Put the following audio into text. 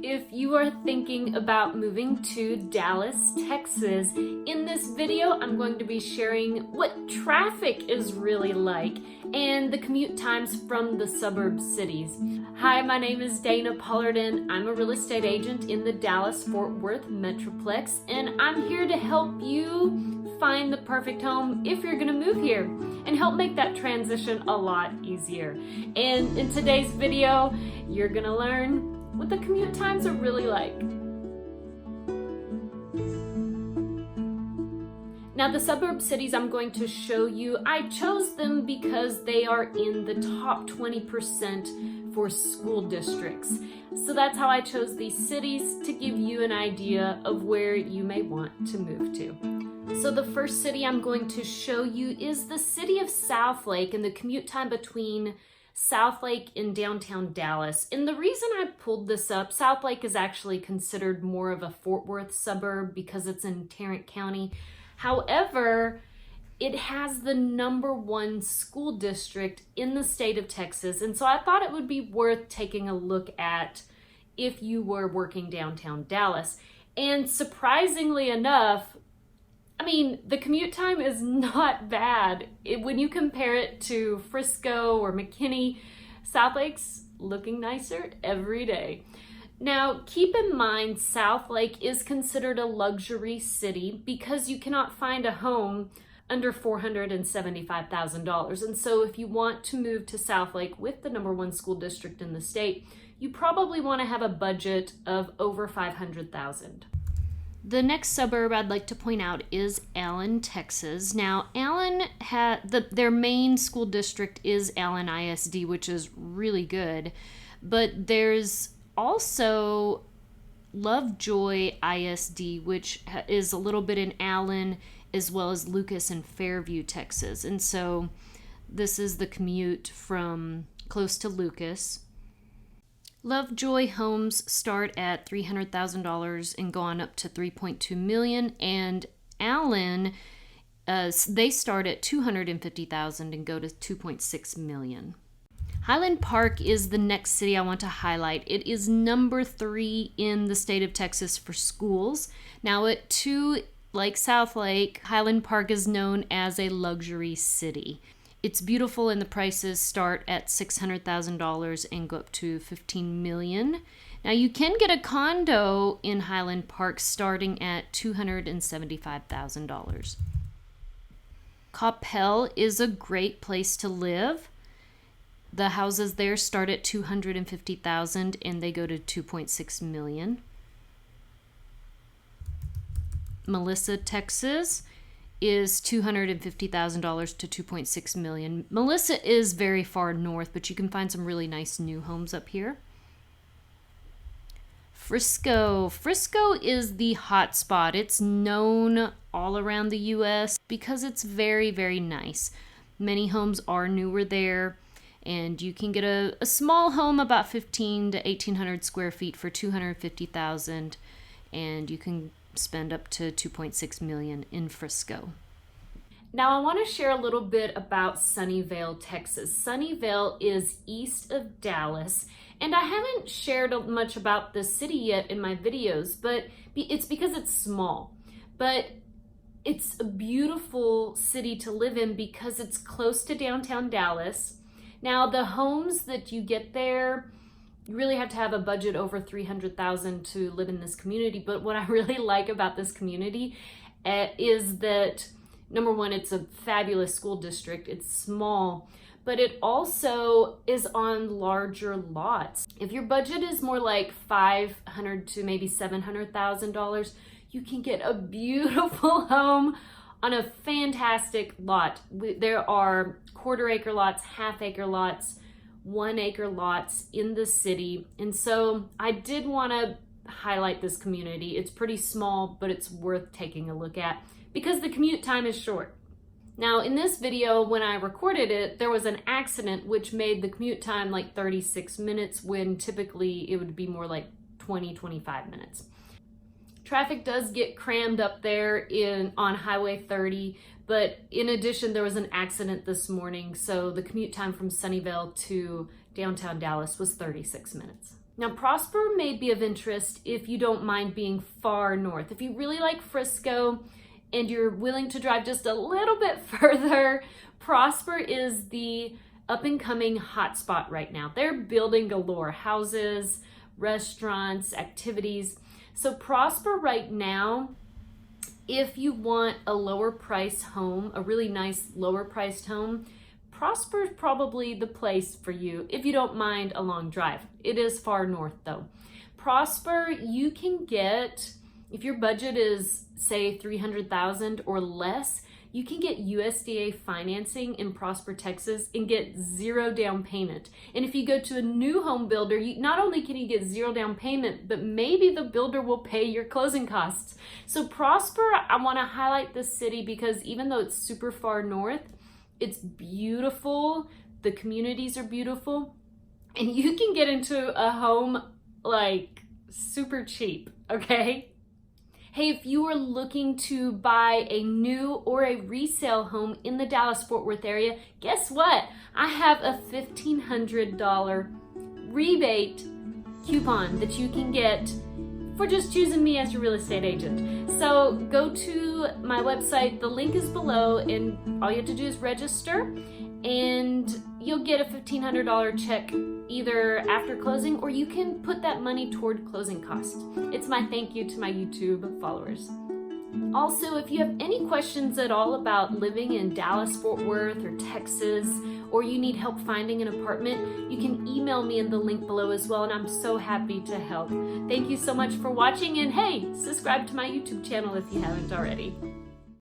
if you are thinking about moving to Dallas, Texas. In this video, I'm going to be sharing what traffic is really like and the commute times from the suburb cities. Hi, my name is Dana Pollard and I'm a real estate agent in the Dallas-Fort Worth Metroplex, and I'm here to help you find the perfect home if you're gonna move here and help make that transition a lot easier. And in today's video, you're gonna learn what the commute times are really like. Now, the suburb cities I'm going to show you, I chose them because they are in the top 20% for school districts. So that's how I chose these cities, to give you an idea of where you may want to move to. So the first city I'm going to show you is the city of Southlake and the commute time between Southlake and downtown Dallas. And the reason I pulled this up, Southlake is actually considered more of a Fort Worth suburb because it's in Tarrant County. However, it has the #1 school district in the state of Texas. And so I thought it would be worth taking a look at if you were working downtown Dallas. And surprisingly enough, I mean, the commute time is not bad. When you compare it to Frisco or McKinney, Southlake's looking nicer every day. Now, keep in mind, Southlake is considered a luxury city because you cannot find a home under $475,000. And so if you want to move to Southlake with the #1 school district in the state, you probably want to have a budget of over $500,000. The next suburb I'd like to point out is Allen, Texas. Now, Allen their main school district is Allen ISD, which is really good, but there's also Lovejoy ISD, which is a little bit in Allen, as well as Lucas and Fairview, Texas. And so this is the commute from close to Lucas. Lovejoy homes start at $300,000 and go on up to $3.2 million, and Allen, they start at $250,000 and go to $2.6 million. Highland Park is the next city I want to highlight. It is #3 in the state of Texas for schools. Now, like Southlake, Highland Park is known as a luxury city. It's beautiful, and the prices start at $600,000 and go up to $15 million. Now, you can get a condo in Highland Park starting at $275,000. Coppell is a great place to live. The houses there start at $250,000 and they go to $2.6 million. Melissa, Texas is $250,000 to $2.6 million. Melissa is very far north, but you can find some really nice new homes up here. Frisco is the hot spot. It's known all around the US because it's very, very nice. Many homes are newer there, and you can get a small home about 1,500 to 1,800 square feet for $250,000, and you can spend up to $2.6 million in Frisco. Now, I want to share a little bit about Sunnyvale, Texas. Sunnyvale is east of Dallas, and I haven't shared much about this city yet in my videos, but it's because it's small. But it's a beautiful city to live in because it's close to downtown Dallas. Now, the homes that you get there, you really have to have a budget over $300,000 to live in this community. But what I really like about this community is that, #1, it's a fabulous school district. It's small, but it also is on larger lots. If your budget is more like $500,000 to maybe $700,000, you can get a beautiful home on a fantastic lot. There are quarter-acre lots, half-acre lots, 1-acre lots in the city. And so I did want to highlight this community. It's pretty small, but it's worth taking a look at because the commute time is short. Now, in this video, when I recorded it, there was an accident which made the commute time like 36 minutes when typically it would be more like 20-25 minutes. Traffic does get crammed up there on Highway 30, but in addition, there was an accident this morning, so the commute time from Sunnyvale to downtown Dallas was 36 minutes. Now, Prosper may be of interest if you don't mind being far north. If you really like Frisco and you're willing to drive just a little bit further, Prosper is the up-and-coming hotspot right now. They're building galore: houses, restaurants, activities. So Prosper right now, if you want a lower price home, a really nice lower priced home, Prosper is probably the place for you if you don't mind a long drive. It is far north though. Prosper, you can get, if your budget is say $300,000 or less, you can get USDA financing in Prosper, Texas and get 0 down payment. And if you go to a new home builder, not only can you get 0 down payment, but maybe the builder will pay your closing costs. So Prosper, I want to highlight this city because even though it's super far north, it's beautiful. The communities are beautiful. And you can get into a home like super cheap, okay? Hey, if you are looking to buy a new or a resale home in the Dallas-Fort Worth area, guess what? I have a $1,500 rebate coupon that you can get for just choosing me as your real estate agent. So go to my website, the link is below, and all you have to do is register, and you'll get a $1,500 check either after closing, or you can put that money toward closing costs. It's my thank you to my YouTube followers. Also, if you have any questions at all about living in Dallas-Fort Worth or Texas, or you need help finding an apartment, you can email me in the link below as well, and I'm so happy to help. Thank you so much for watching, and hey, subscribe to my YouTube channel if you haven't already.